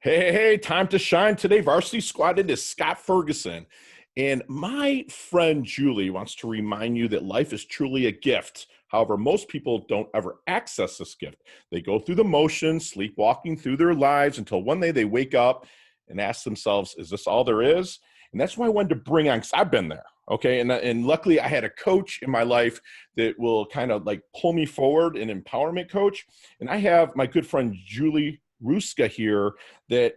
Hey, time to shine today. Varsity Squad, it is Scott Ferguson. And my friend Julie wants to remind you that life is truly a gift. However, most people don't ever access this gift. They go through the motions, sleepwalking through their lives until one day they wake up and ask themselves, is this all there is? And that's why I wanted to bring on, because I've been there. Okay. And luckily I had a coach in my life that will kind of like pull me forward, an empowerment coach. And I have my good friend Julie Hruska here that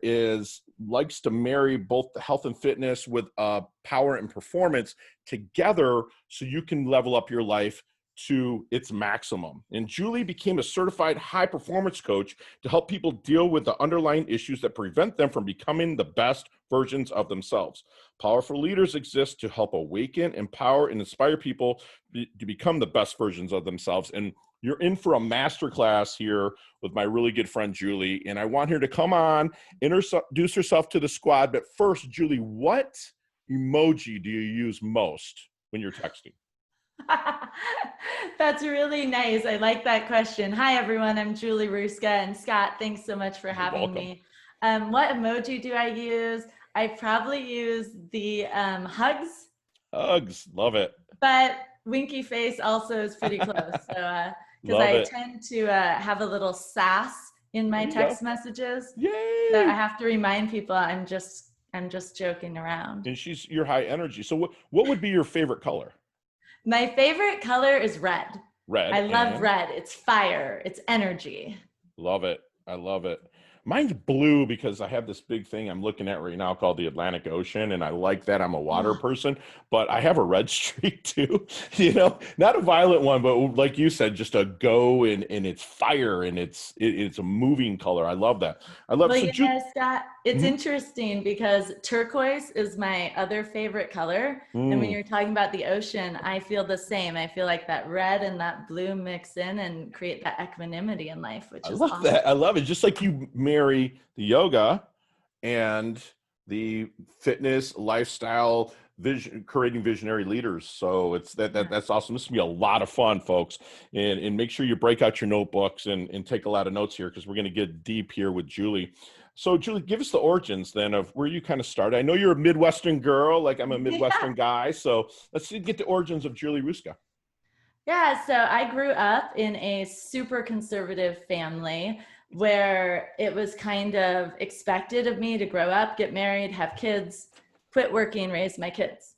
likes to marry both the health and fitness with power and performance together so you can level up your life to its maximum. And Julie became a certified high performance coach to help people deal with the underlying issues that prevent them from becoming the best versions of themselves. Powerful leaders exist to help awaken, empower, and inspire people to become the best versions of themselves. And you're in for a masterclass here with my really good friend, Julie. And I want her to come on, introduce herself to the squad. But first, Julie, what emoji do you use most when you're texting? That's really nice. I like that question. Hi, everyone. I'm Julie Hruska. And Scott, thanks so much for having me. What emoji do I use? I probably use the hugs. Hugs. Love it. But winky face also is pretty close. So, because I tend to have a little sass in my text messages. Yay! So I have to remind people I'm just joking around. And she's your high energy. So what would be your favorite color? My favorite color is red. Red. I love red. It's fire. It's energy. Love it. I love it. Mine's blue because I have this big thing I'm looking at right now called the Atlantic Ocean, and I like that. I'm a water person, but I have a red streak too, not a violent one, but like you said, just a go and it's fire and it's a moving color. I love that. I love it. Well, Scott, it's interesting because turquoise is my other favorite color. And when you're talking about the ocean, I feel the same. I feel like that red and that blue mix in and create that equanimity in life, which is awesome. That. I love it. Just like you marry the yoga and the fitness lifestyle vision, creating visionary leaders. So that's awesome. This is gonna be a lot of fun, folks. And make sure you break out your notebooks and take a lot of notes here because we're gonna get deep here with Julie. So Julie, give us the origins then of where you kind of started. I know you're a Midwestern girl, like I'm a Midwestern guy. So let's get the origins of Julie Hruska. Yeah, so I grew up in a super conservative family where it was kind of expected of me to grow up, get married, have kids, quit working, raise my kids.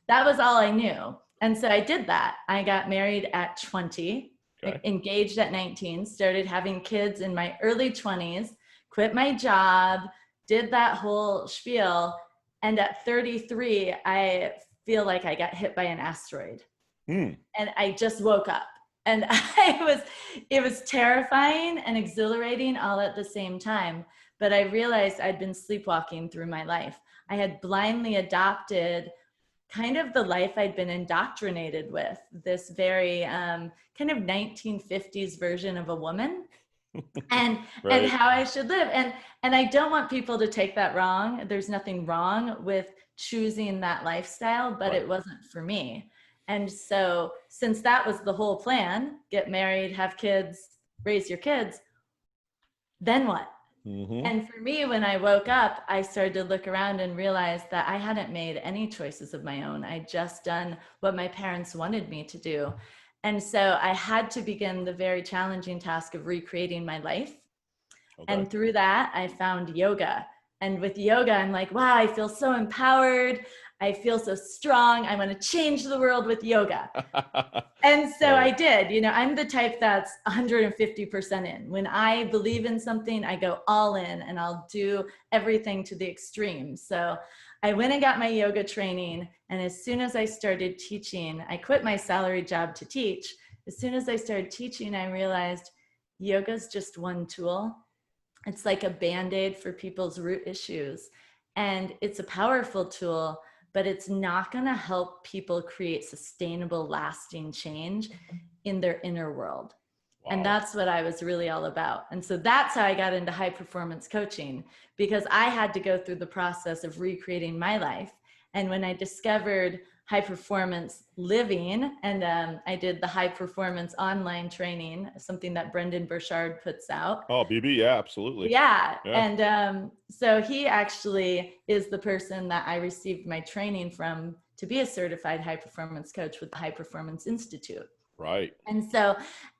That was all I knew. And so I did that. I got married at 20, engaged at 19, started having kids in my early 20s, quit my job, did that whole spiel. And at 33, I feel like I got hit by an asteroid. And I just woke up. And it was terrifying and exhilarating all at the same time. But I realized I'd been sleepwalking through my life. I had blindly adopted kind of the life I'd been indoctrinated with, this very kind of 1950s version of a woman and how I should live. And I don't want people to take that wrong. There's nothing wrong with choosing that lifestyle, but it wasn't for me. And so since that was the whole plan, get married, have kids, raise your kids, then what? And for me, when I woke up, I started to look around and realize that I hadn't made any choices of my own. I'd just done what my parents wanted me to do. And so I had to begin the very challenging task of recreating my life. And through that, I found yoga. And with yoga, I'm like, wow, I feel so empowered. I feel so strong. I want to change the world with yoga. And so I did. I'm the type that's 150% in. When I believe in something, I go all in and I'll do everything to the extreme. So I went and got my yoga training. And as soon as I started teaching, I quit my salary job to teach. As soon as I started teaching, I realized yoga's just one tool. It's like a Band-Aid for people's root issues. And it's a powerful tool, but it's not going to help people create sustainable, lasting change in their inner world. Wow. And that's what I was really all about. And so that's how I got into high performance coaching, because I had to go through the process of recreating my life. And when I discovered high performance living. And I did the high performance online training, something that Brendan Burchard puts out. Oh, BB, yeah, absolutely. Yeah. Yeah. And so he actually is the person that I received my training from to be a certified high performance coach with the High Performance Institute. Right. And so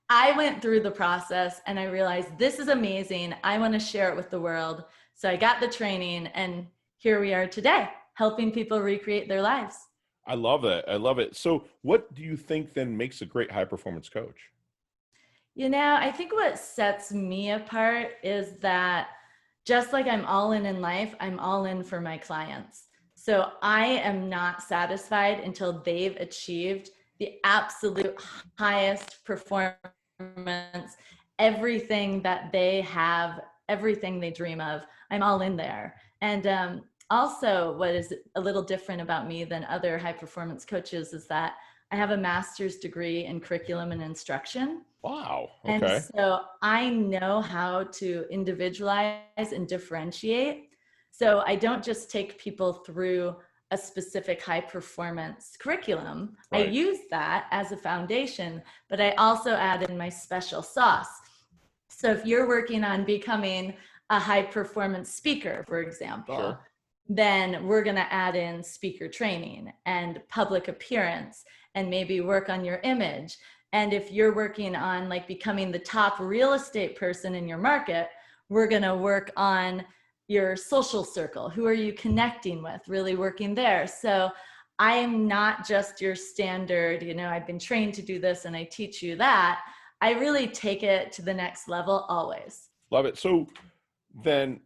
I went through the process and I realized this is amazing. I want to share it with the world. So I got the training and here we are today, helping people recreate their lives. I love it. I love it. So what do you think then makes a great high performance coach? You know, I think what sets me apart is that just like I'm all in life, I'm all in for my clients. So I am not satisfied until they've achieved the absolute highest performance, everything that they have, everything they dream of. I'm all in there. And also, what is a little different about me than other high performance coaches is that I have a master's degree in curriculum and instruction. Wow. And Okay. so I know how to individualize and differentiate. So I don't just take people through a specific high performance curriculum. I Right. use that as a foundation, but I also add in my special sauce. So if you're working on becoming a high performance speaker, for example, Sure. then we're going to add in speaker training and public appearance and maybe work on your image. And if you're working on like becoming the top real estate person in your market, we're going to work on your social circle. Who are you connecting with? Really working there. So I am not just your standard, you know, I've been trained to do this and I teach you that. I really take it to the next level always. Love it. So then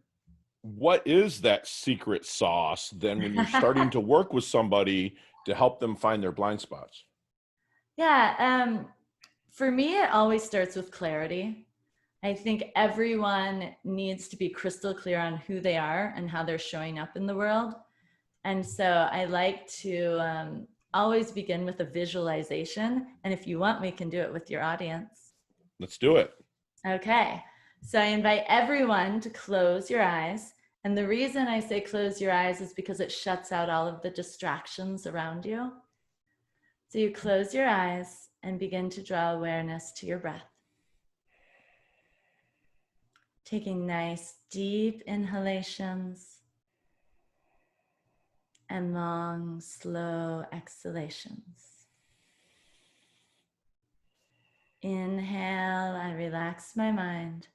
what is that secret sauce then when you're starting to work with somebody to help them find their blind spots? Yeah, for me, it always starts with clarity. I think everyone needs to be crystal clear on who they are and how they're showing up in the world. And so I like to always begin with a visualization. And if you want, we can do it with your audience. Let's do it. Okay. So I invite everyone to close your eyes. And the reason I say close your eyes is because it shuts out all of the distractions around you. So you close your eyes and begin to draw awareness to your breath. Taking nice deep inhalations and long, slow exhalations. Inhale, I relax my mind.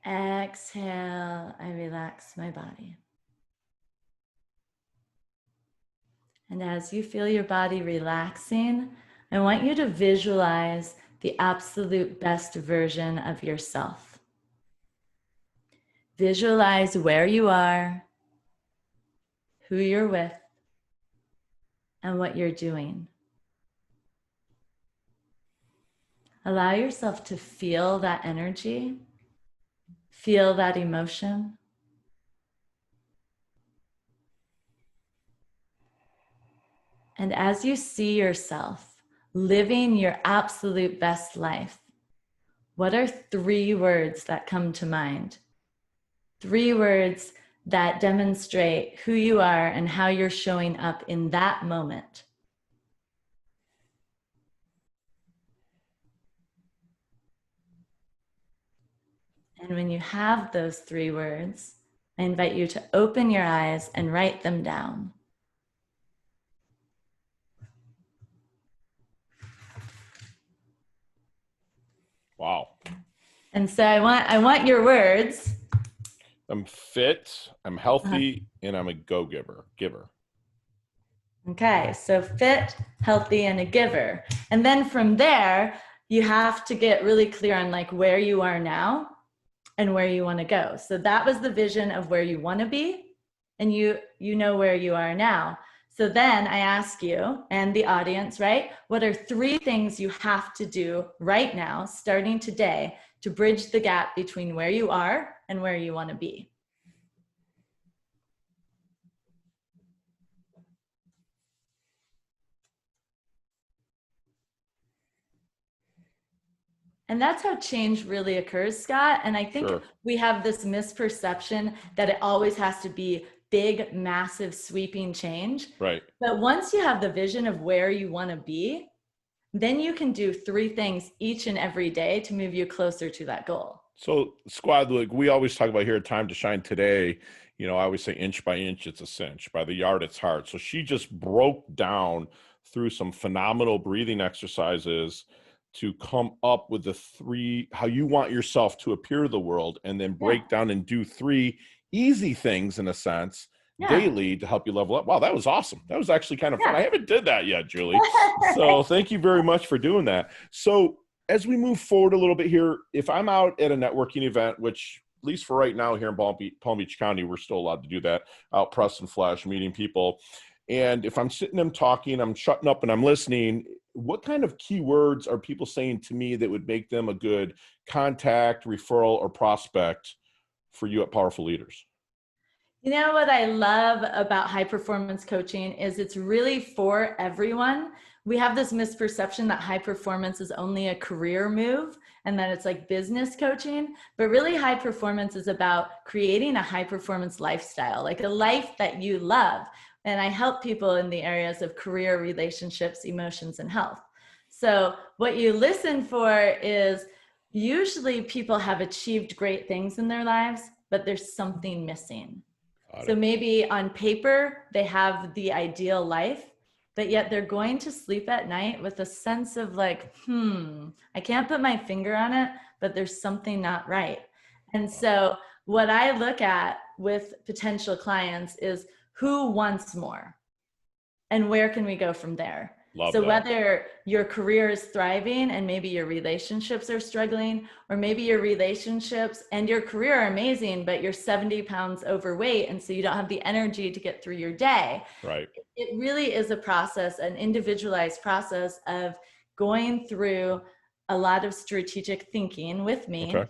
Exhale, I relax my body. And as you feel your body relaxing, I want you to visualize the absolute best version of yourself. Visualize where you are, who you're with, and what you're doing. Allow yourself to feel that energy, feel that emotion. And as you see yourself living your absolute best life, what are 3 words that come to mind? 3 words that demonstrate who you are and how you're showing up in that moment. And when you have those 3 words, I invite you to open your eyes and write them down. Wow. And so I want your words. I'm fit, I'm healthy, and I'm a giver. Okay, so fit, healthy, and a giver. And then from there, you have to get really clear on like where you are now and where you want to go. So that was the vision of where you want to be, and you know where you are now. So then I ask you and the audience, right? What are 3 things you have to do right now, starting today, to bridge the gap between where you are and where you want to be? And that's how change really occurs, Scott. And I think Sure. we have this misperception that it always has to be big, massive, sweeping change. Right. But once you have the vision of where you want to be, then you can do 3 things each and every day to move you closer to that goal. So, squad, like we always talk about here at Time to Shine Today, I always say inch by inch, it's a cinch. By the yard, it's hard. So she just broke down through some phenomenal breathing exercises to come up with the 3, how you want yourself to appear to the world, and then break down and do 3 easy things in a sense daily to help you level up. Wow, that was awesome. That was actually kind of fun. I haven't did that yet, Julie. So thank you very much for doing that. So as we move forward a little bit here, if I'm out at a networking event, which at least for right now here in Palm Beach County, we're still allowed to do that, out press and flash, meeting people. And if I'm sitting and talking, I'm shutting up and I'm listening, what kind of keywords are people saying to me that would make them a good contact, referral, or prospect for you at Powerful Leaders? You know what I love about high performance coaching is it's really for everyone. We have this misperception that high performance is only a career move and that it's like business coaching, but really high performance is about creating a high performance lifestyle, like a life that you love. And I help people in the areas of career, relationships, emotions, and health. So what you listen for is usually people have achieved great things in their lives, but there's something missing. So maybe on paper, they have the ideal life, but yet they're going to sleep at night with a sense of like, I can't put my finger on it, but there's something not right. And so what I look at with potential clients is who wants more and where can we go from there? So whether your career is thriving and maybe your relationships are struggling, or maybe your relationships and your career are amazing, but you're 70 pounds overweight and so you don't have the energy to get through your day. Right. It really is a process, an individualized process of going through a lot of strategic thinking with me. Okay.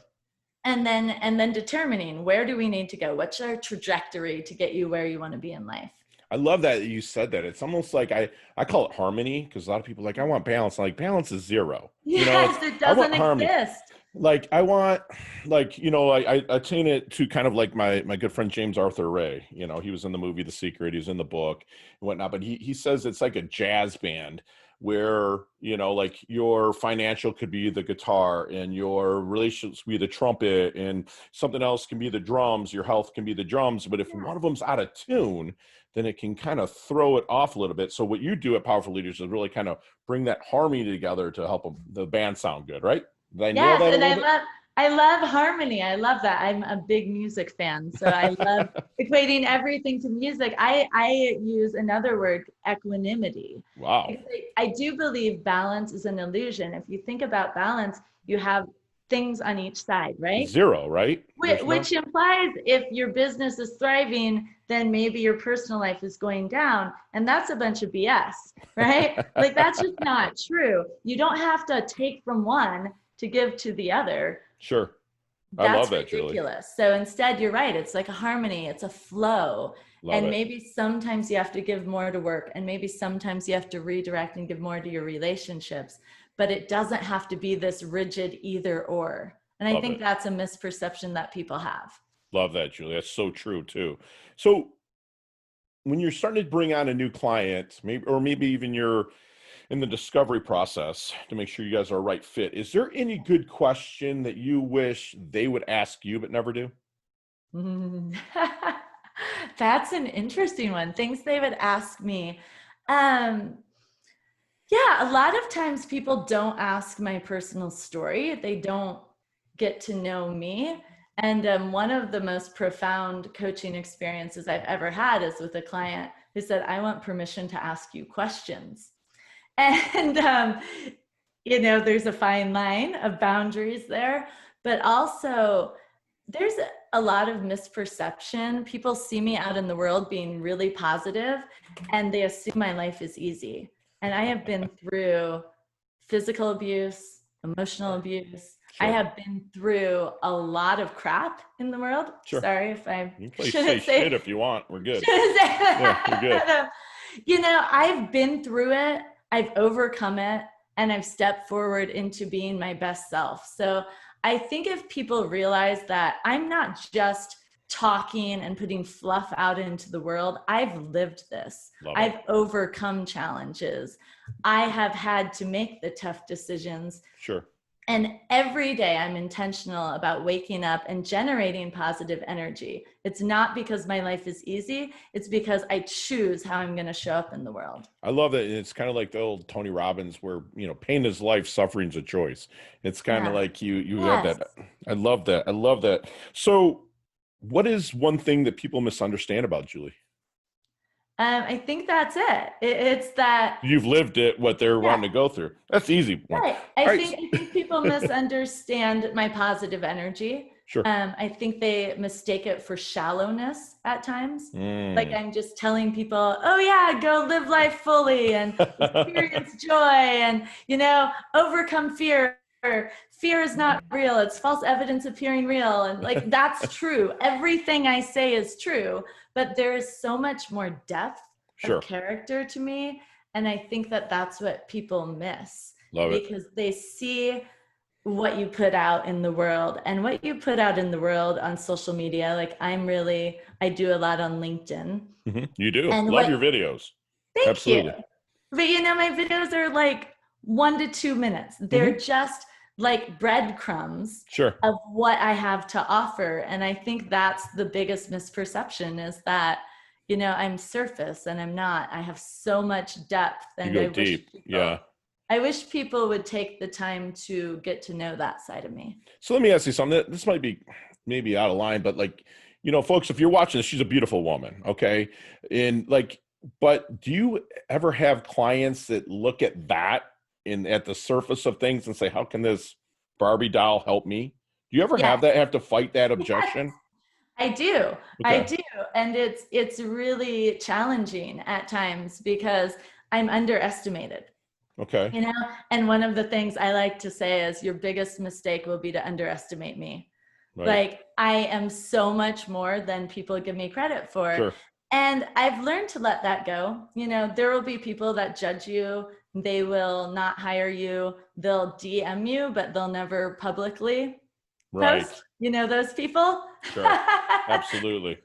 And then determining where do we need to go? What's our trajectory to get you where you want to be in life? I love that you said that. It's almost like I call it harmony, because a lot of people are like, I want balance. I'm like, balance is 0. Yes, it doesn't exist. Like I want, like, I attain it to kind of like my good friend James Arthur Ray. He was in the movie The Secret, he was in the book and whatnot, but he says it's like a jazz band where, like your financial could be the guitar and your relationships be the trumpet and something else can be the drums, your health can be the drums. But if one of them's out of tune, then it can kind of throw it off a little bit. So what you do at Powerful Leaders is really kind of bring that harmony together to help the band sound good, right? Did I nail that a little bit? I love harmony. I love that. I'm a big music fan. So I love equating everything to music. I use another word, equanimity. Wow. I do believe balance is an illusion. If you think about balance, you have things on each side, right? 0, right? Which implies if your business is thriving, then maybe your personal life is going down. And that's a bunch of BS, right? Like that's just not true. You don't have to take from one to give to the other. Sure. I love that, ridiculous. Julie. So instead, you're right. It's like a harmony. It's a flow. Maybe sometimes you have to give more to work, and maybe sometimes you have to redirect and give more to your relationships. But it doesn't have to be this rigid either or. And I think that's a misperception that people have. Love that, Julie. That's so true too. So when you're starting to bring on a new client, maybe even you're in the discovery process to make sure you guys are a right fit, is there any good question that you wish they would ask you but never do? That's an interesting one. Things they would ask me. Yeah, a lot of times people don't ask my personal story. They don't get to know me. And one of the most profound coaching experiences I've ever had is with a client who said, I want permission to ask you questions. And, there's a fine line of boundaries there, but also there's a lot of misperception. People see me out in the world being really positive and they assume my life is easy. And I have been through physical abuse, emotional abuse. Sure. I have been through a lot of crap in the world. Sure. Sorry if I shouldn't say shit if you want. We're good. Yeah, we're good. I've been through it. I've overcome it, and I've stepped forward into being my best self. So I think if people realize that I'm not just talking and putting fluff out into the world. I've lived this. Love it. I've overcome challenges. I have had to make the tough decisions. Sure. And every day I'm intentional about waking up and generating positive energy. It's not because my life is easy. It's because I choose how I'm going to show up in the world. I love it. It's kind of like the old Tony Robbins where, pain is life, suffering's a choice. It's kind of like you have Yes. that. I love that. I love that. So what is one thing that people misunderstand about Julie? I think that's it. It's that. You've lived it, what they're wanting to go through. That's the easy one. Right. All right. I think people misunderstand my positive energy. Sure. I think they mistake it for shallowness at times. Like Mm. I'm just telling people, oh yeah, go live life fully and experience joy and, overcome fear. Fear is not real. It's false evidence appearing real. And like, that's true. Everything I say is true, but there is so much more depth Sure. of character to me. And I think that that's what people miss. Love it. Because they see what you put out in the world, and what you put out in the world on social media. Like I do a lot on LinkedIn. Mm-hmm. You do. And Love your videos. Thank Absolutely. you. But my videos are like 1 to 2 minutes. They're just like breadcrumbs Sure. of what I have to offer. And I think that's the biggest misperception, is that, I'm surface, and I'm not. I have so much depth, and You go deep. I wish people would take the time to get to know that side of me. So let me ask you something. This might be maybe out of line, but folks, if you're watching this, she's a beautiful woman. Okay. And but do you ever have clients that look at that at the surface of things and say, how can this Barbie doll help me? Do you ever have to fight that objection? I do. Okay. I do. And it's really challenging at times because I'm underestimated. Okay. And one of the things I like to say is, your biggest mistake will be to underestimate me. Right. Like, I am so much more than people give me credit for. Sure. And I've learned to let that go. There will be people that judge you. They will not hire you. They'll DM you, but they'll never publicly post. Those people? Sure. Absolutely.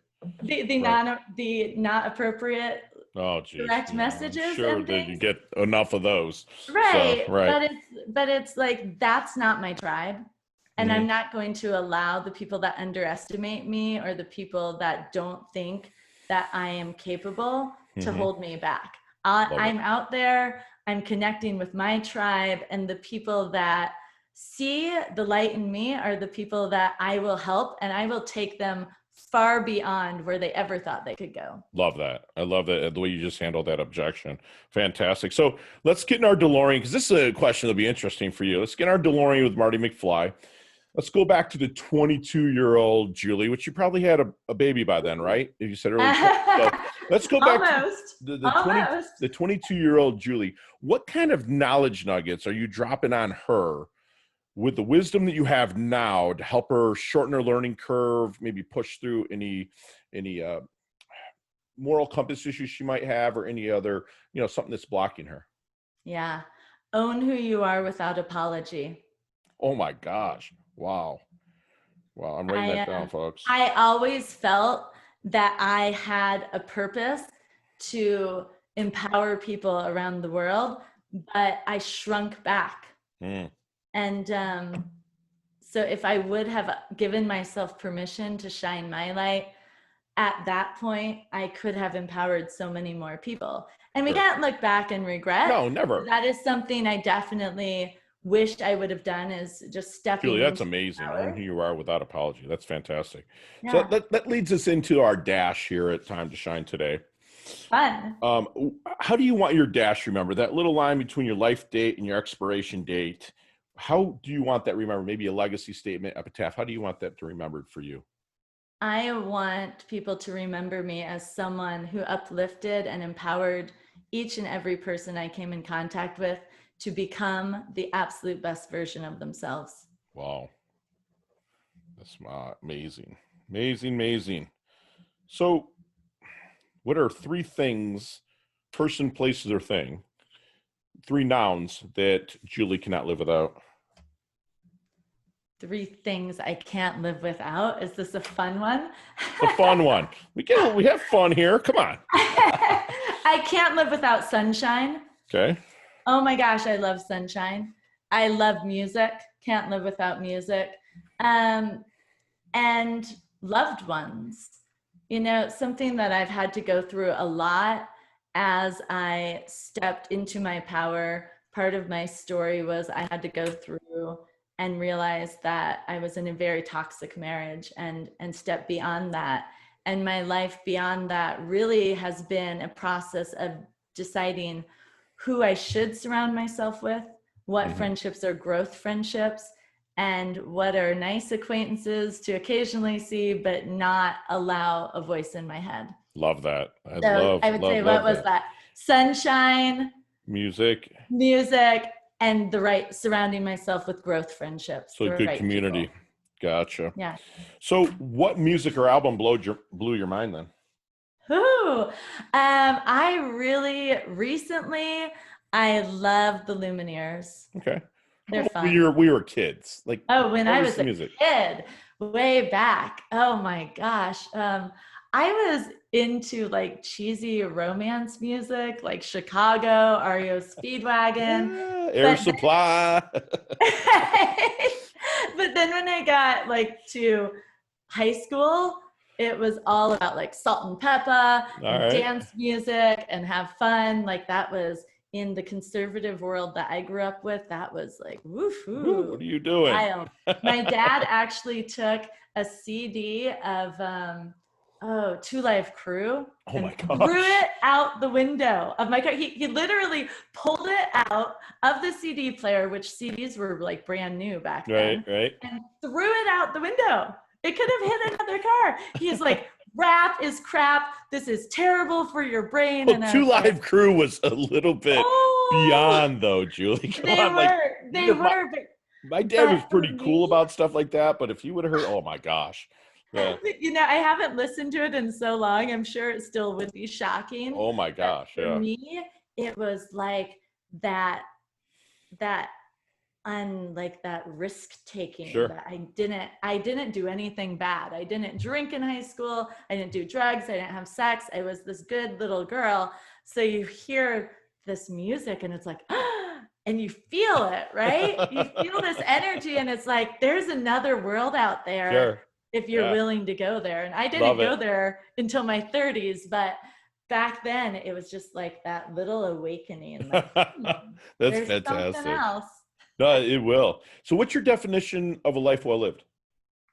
the not appropriate direct messages. I'm sure that you get enough of those. Right. So, right. But it's like, that's not my tribe. And I'm not going to allow the people that underestimate me, or the people that don't think that I am capable, to hold me back. I'm out there, I'm connecting with my tribe, and the people that see the light in me are the people that I will help, and I will take them far beyond where they ever thought they could go. Love that. I love that, the way you just handled that objection. Fantastic. So let's get in our DeLorean, because this is a question that'll be interesting for you. Let's get in our DeLorean with Marty McFly. Let's go back to the 22-year-old Julie, which you probably had a baby by then, right? You said earlier. So let's go back Almost. to the 22-year-old Julie. What kind of knowledge nuggets are you dropping on her with the wisdom that you have now to help her shorten her learning curve, maybe push through any moral compass issues she might have, or any other, something that's blocking her? Yeah. Own who you are without apology. Oh my gosh. Wow. I'm writing that down, folks. I always felt that I had a purpose to empower people around the world, but I shrunk back. And so if I would have given myself permission to shine my light at that point, I could have empowered so many more people. And we can't look back and regret. No, never. That is something I definitely wished I would have done, is just stepping. Julie, that's amazing. Own who you are without apology. That's fantastic. Yeah. So that leads us into our dash here at Time to Shine today. Fun. How do you want your dash remembered? That little line between your life date and your expiration date. How do you want that remembered? Maybe a legacy statement, epitaph. How do you want that to remembered for you? I want people to remember me as someone who uplifted and empowered each and every person I came in contact with to become the absolute best version of themselves. Wow. That's amazing. Amazing. So what are 3 things, person, places, or thing, 3 nouns that Julie cannot live without? 3 things I can't live without. Is this a fun one? It's a fun one. We have fun here. Come on. I can't live without sunshine. Okay. Oh my gosh, I love sunshine. I love music. Can't live without music. Um, and loved ones. You know, something that I've had to go through a lot as I stepped into my power. Part of my story was I had to go through and realize that I was in a very toxic marriage and step beyond that. And my life beyond that really has been a process of deciding who I should surround myself with, what friendships are growth friendships, and what are nice acquaintances to occasionally see, but not allow a voice in my head. Love that. I would say, what was that? Sunshine, music, and the right, surrounding myself with growth friendships. so the good right community. people. Gotcha. Yeah. So what music or album blew your mind then? I really recently, I love the Lumineers. Okay. They're fun. We were kids. Like, when I was the a music? kid, way back. Oh my gosh. I was into like cheesy romance music, like Chicago, REO Speedwagon. Yeah, Air Supply. But then when I got like to high school, it was all about like Salt and Pepper and dance music and have fun. Like that was in the conservative world that I grew up with. That was like, woohoo. What are you doing? Wild. My dad actually took a CD of Two Live Crew and threw it out the window of my car. He literally pulled it out of the CD player, which CDs were like brand new back then, and threw it out the window. It could have hit another car. He's like, rap is crap. This is terrible for your brain. Well, Two Live Crew was a little bit beyond, though, Julie. They were. My dad was pretty cool about stuff like that, but if he would have heard, oh my gosh. Yeah. You know, I haven't listened to it in so long. I'm sure it still would be shocking. Oh my gosh. But for me, it was like that like that risk taking. That I didn't do anything bad. I didn't drink in high school. I didn't do drugs. I didn't have sex. I was this good little girl. So you hear this music and it's like, and you feel it, right? You feel this energy and it's like, there's another world out there if you're willing to go there. And I didn't go there until my 30s, but back then it was just like that little awakening. Like, that's fantastic. Something else. No, it will. So what's your definition of a life well lived?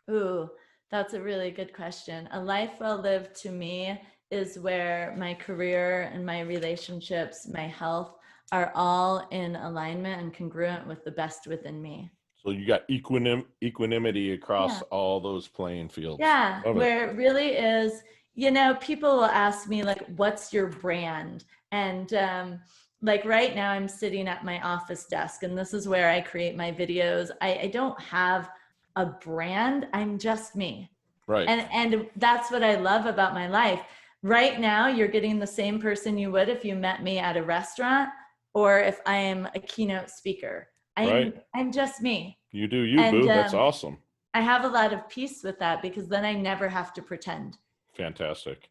Ooh, that's a really good question. A life well lived to me is where my career and my relationships, my health are all in alignment and congruent with the best within me. So you got equanimity across all those playing fields. Yeah, where it really is, you know, people will ask me like, what's your brand? And like right now I'm sitting at my office desk and this is where I create my videos. I don't have a brand. I'm just me. Right. And that's what I love about my life. Right now, you're getting the same person you would if you met me at a restaurant or if I am a keynote speaker. I'm just me. You do you, boo. That's awesome. I have a lot of peace with that because then I never have to pretend. Fantastic.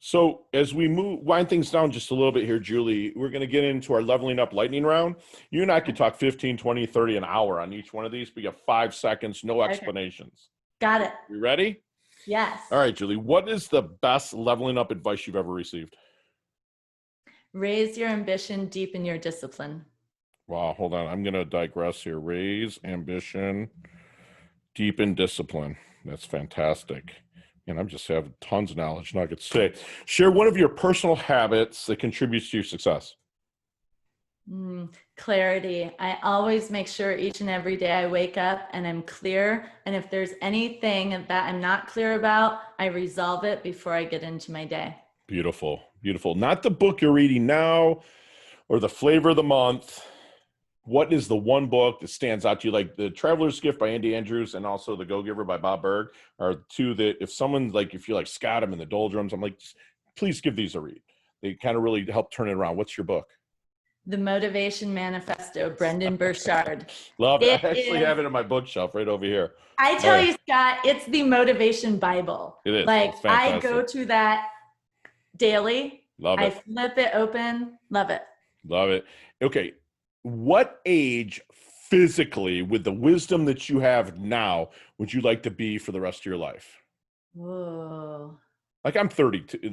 So as we wind things down just a little bit here, Julie, we're going to get into our leveling up lightning round. You and I could talk 15, 20, 30 an hour on each one of these. We have 5 seconds, no explanations. Got it. You ready? Yes. All right, Julie, what is the best leveling up advice you've ever received? Raise your ambition, deepen your discipline. Wow, hold on. I'm going to digress here. Raise ambition, deepen discipline. That's fantastic. And I'm just have tons of knowledge nuggets today. Share one of your personal habits that contributes to your success. Clarity. I always make sure each and every day I wake up and I'm clear. And if there's anything that I'm not clear about, I resolve it before I get into my day. Beautiful. Beautiful. Not the book you're reading now or the flavor of the month. What is the one book that stands out to you? Like The Traveler's Gift by Andy Andrews and also The Go-Giver by Bob Berg are two that if someone's like, if you're like Scott, I'm in the doldrums, I'm like, please give these a read. They kind of really help turn it around. What's your book? The Motivation Manifesto, Brendan Burchard. Love it. I It actually is, have it in my bookshelf right over here. I All tell right. you, Scott, it's the motivation Bible. It is. Like It's I go fantastic. to that daily. Love I it. flip it open. Love it. Love it. Okay. What age physically, with the wisdom that you have now, would you like to be for the rest of your life? Whoa. Like I'm 32.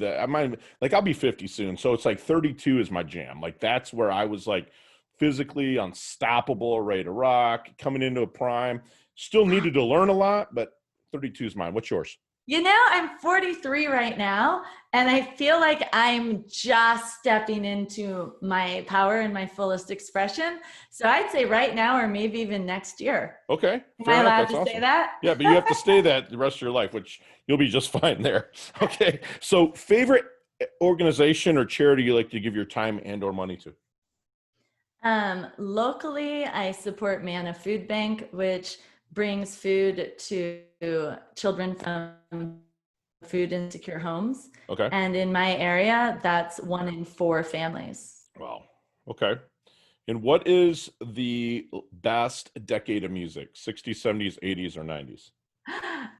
Like I'll be 50 soon. So it's like 32 is my jam. Like that's where I was like physically unstoppable, ready to rock, coming into a prime. Still needed to learn a lot, but 32 is mine. What's yours? You know, I'm 43 right now, and I feel like I'm just stepping into my power and my fullest expression. So I'd say right now, or maybe even next year. Okay, Am fair I enough. allowed That's to say awesome. that? Yeah, but you have to stay that the rest of your life, which you'll be just fine there. Okay. So favorite organization or charity you like to give your time and or money to? Locally, I support Manna Food Bank, which brings food to children from food insecure homes. Okay. And in my area, that's 1 in 4 families. Wow. Okay. And what is the best decade of music? 60s, 70s, 80s, or 90s?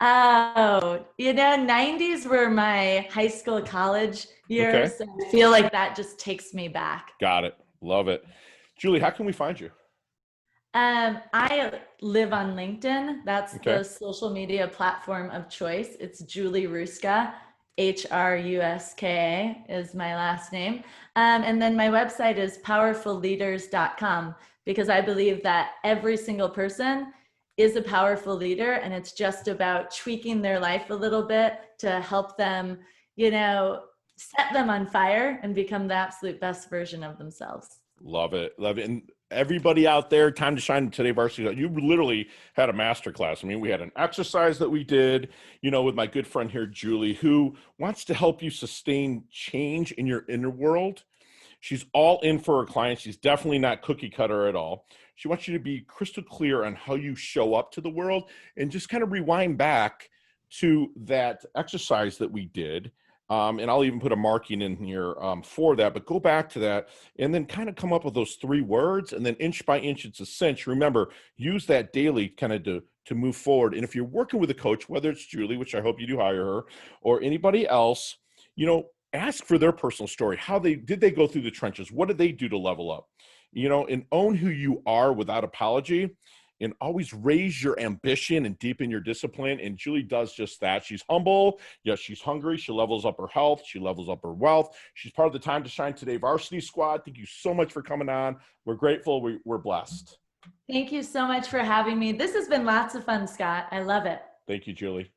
Oh, 90s were my high school, college Okay. years. So I feel like that just takes me back. Got it. Love it. Julie, how can we find you? I live on LinkedIn. That's Okay. the social media platform of choice. It's Julie Hruska, Hruska is my last name. And then my website is powerfulleaders.com because I believe that every single person is a powerful leader, and it's just about tweaking their life a little bit to help them, set them on fire and become the absolute best version of themselves. Love it. Love it. And everybody out there, time to shine today varsity. You literally had a master class. I mean, we had an exercise that we did, with my good friend here, Julie, who wants to help you sustain change in your inner world. She's all in for her clients. She's definitely not cookie cutter at all. She wants you to be crystal clear on how you show up to the world and just kind of rewind back to that exercise that we did. And I'll even put a marking in here for that, but go back to that and then kind of come up with those 3 words, and then inch by inch, it's a cinch. Remember, use that daily kind of to move forward. And if you're working with a coach, whether it's Julie, which I hope you do hire her, or anybody else, ask for their personal story. Did they go through the trenches? What did they do to level up? And own who you are without apology, and always raise your ambition and deepen your discipline. And Julie does just that. She's humble. Yes, she's hungry. She levels up her health. She levels up her wealth. She's part of the Time to Shine Today varsity squad. Thank you so much for coming on. We're grateful. We're blessed. Thank you so much for having me. This has been lots of fun, Scott. I love it. Thank you, Julie.